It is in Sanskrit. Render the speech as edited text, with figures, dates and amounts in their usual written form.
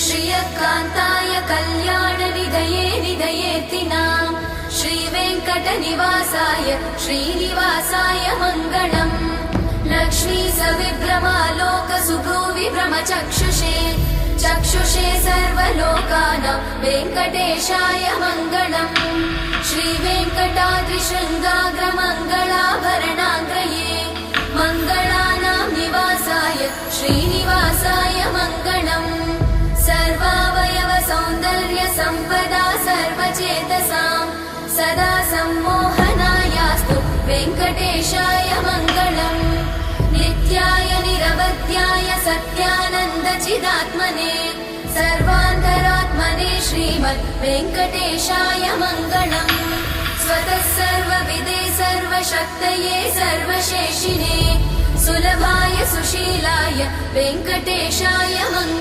श्रियकान्ताय कल्याणनिधये निधयेतिनाम् श्रीवेङ्कटनिवासाय श्रीनिवासाय मङ्गलम् लक्ष्मी सविभ्रमालोकसुभ्रूविभ्रमचक्षुषे चक्षुषे सर्वलोकानां वेङ्कटेशाय मङ्गलम् श्रीवेङ्कटाद्रिशृङ्गाग्रमङ्गलाभरणाग्रये मङ्गलानां निवासाय श्रीनिवासाय मङ्गलम् सर्वावयव सौन्दर्य सम्पदा सर्वचेतसां सदा सम्मोहनायास्तु वेङ्कटेशाय मङ्गलम् नित्याय निरवध्याय सत्यानन्दचिदात्मने सर्वान्तरात्मने श्रीमद् वेङ्कटेशाय मङ्गलम् स्वतः सर्वविदे सर्वशक्तये सर्वशेषिणे सुलभाय सुशीलाय वेङ्कटेशाय मङ्गलम्।